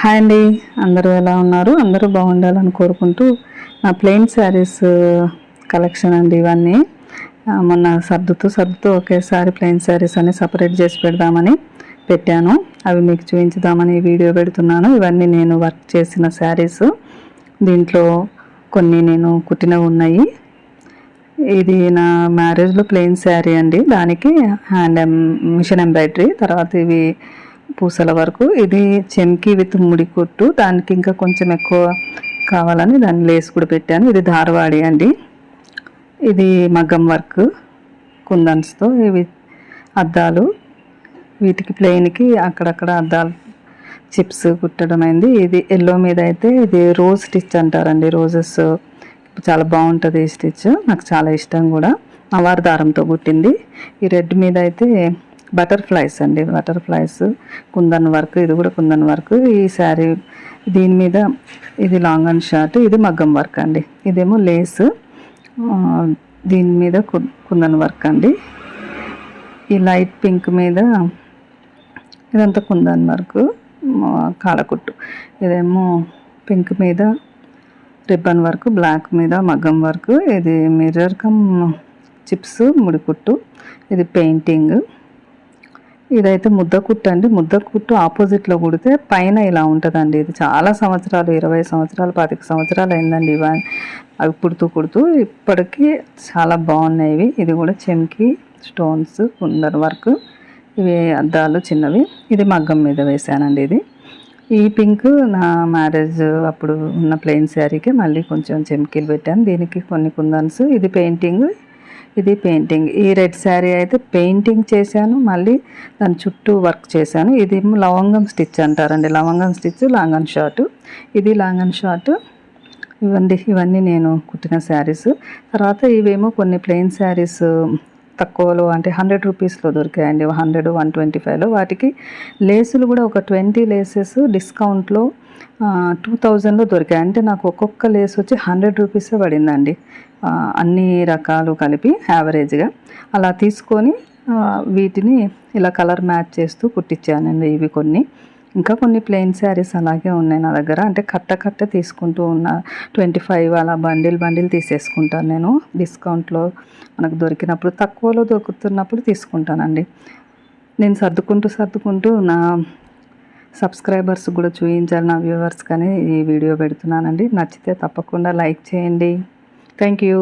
Hi అండి, అందరూ ఎలా ఉన్నారు? అందరూ బాగుండాలని కోరుకుంటూ నా ప్లెయిన్ శారీస్ కలెక్షన్ అండి ఇవన్నీ. మొన్న సర్దుతూ ఒకేసారి ప్లెయిన్ శారీస్ అన్ని సపరేట్ చేసి పెడదామని పెట్టాను. అవి మీకు చూపించుదామని వీడియో పెడుతున్నాను. ఇవన్నీ నేను వర్క్ చేసిన శారీస్. దీంట్లో కొన్ని నేను కుట్టినవి ఉన్నాయి. ఇది నా మ్యారేజ్లో ప్లెయిన్ శారీ అండి, దానికి మిషన్ ఎంబ్రాయిడరీ. తర్వాత ఇవి పూసల వరకు. ఇది చెంకి విత్ ముడి కుట్టు, దానికి ఇంకా కొంచెం ఎక్కువ కావాలని దాన్ని లేస్ కూడా పెట్టాను. ఇది ధారవాడి అండి. ఇది మగ్గం వర్క్ కుందన్స్తో. ఇవి అద్దాలు, వీటికి ప్లెయిన్కి అక్కడక్కడ అద్దాలు చిప్స్ కుట్టడం అయింది. ఇది ఎల్లో మీద అయితే ఇది రోజ్ స్టిచ్ అంటారండి. రోజెస్ చాలా బాగుంటుంది ఈ స్టిచ్, నాకు చాలా ఇష్టం కూడా. నవారు దారంతో కుట్టింది. ఈ రెడ్ మీద అయితే బటర్ఫ్లైస్ అండి, బటర్ఫ్లైస్ కుందన్ వర్క్. ఇది కూడా కుందన్ వర్క్. ఈ శారీ దీని మీద ఇది లాంగ్ అండ్ షార్ట్, ఇది మగ్గం వర్క్ అండి. ఇదేమో లేస్, దీని మీద కుందన్ వర్క్ అండి. ఈ లైట్ పింక్ మీద ఇదంతా కుందన్ వర్క్ కాడకుట్టు. ఇదేమో పింక్ మీద రిబ్బన్ వర్క్, బ్లాక్ మీద మగ్గం వర్క్. ఇది మిర్రర్ కమ్ చిప్స్ ముడికుట్టు. ఇది పెయింటింగ్. ఇదైతే ముద్ద కుట్టు అండి. ముద్ద కుట్టు ఆపోజిట్లో కుడితే పైన ఇలా ఉంటుందండి. ఇది చాలా సంవత్సరాలు, 20 సంవత్సరాలు 25 సంవత్సరాలు అయిందండి ఇవన్నీ అవి కుడుతూ ఇప్పటికీ చాలా బాగున్నాయి. ఇది కూడా చెంకి స్టోన్స్ కుందన్ వర్క్. ఇవి అద్దాలు చిన్నవి. ఇది మగ్గం మీద వేసానండి. ఇది ఈ పింక్ నా మ్యారేజ్ అప్పుడు ఉన్న ప్లెయిన్ శారీకి మళ్ళీ కొంచెం చెంకీలు పెట్టాను. దీనికి కొన్ని కుందన్స్. ఇది పెయింటింగ్, ఇది పెయింటింగ్. ఈ రెడ్ శారీ అయితే పెయింటింగ్ చేశాను, మళ్ళీ దాని చుట్టూ వర్క్ చేశాను. ఇది లవంగం స్టిచ్ అంటారండి, లవంగం స్టిచ్ లాంగ్ అండ్ షార్ట్. ఇది లాంగ్ అండ్ షార్ట్. ఇవన్నీ నేను కుట్టిన శారీస్. తర్వాత ఇవేమో కొన్ని ప్లెయిన్ శారీస్ తక్కువలో అంటే 100 రూపీస్లో దొరికాయండి, 100, 125లో. వాటికి లేసులు కూడా ఒక 20 లేసెస్ డిస్కౌంట్లో 2000లో దొరికాయి. అంటే నాకు ఒక్కొక్క లేస్ వచ్చి 100 రూపీసే పడిందండి, అన్ని రకాలు కలిపి యావరేజ్గా. అలా తీసుకొని వీటిని ఇలా కలర్ మ్యాచ్ చేస్తూ కుట్టించానండి. ఇవి కొన్ని, ఇంకా కొన్ని ప్లెయిన్ శారీస్ అలాగే ఉన్నాయి నా దగ్గర. అంటే కట్ట తీసుకుంటూ ఉన్న 25 అలా బండిల్ తీసేసుకుంటాను నేను. డిస్కౌంట్లో మనకు దొరికినప్పుడు, తక్కువలో దొరుకుతున్నప్పుడు తీసుకుంటానండి. నేను సర్దుకుంటూ నా సబ్స్క్రైబర్స్ కూడా చూపించాలి, నా వ్యూవర్స్ కానీ ఈ వీడియో పెడుతున్నానండి. నచ్చితే తప్పకుండా లైక్ చేయండి. Thank you.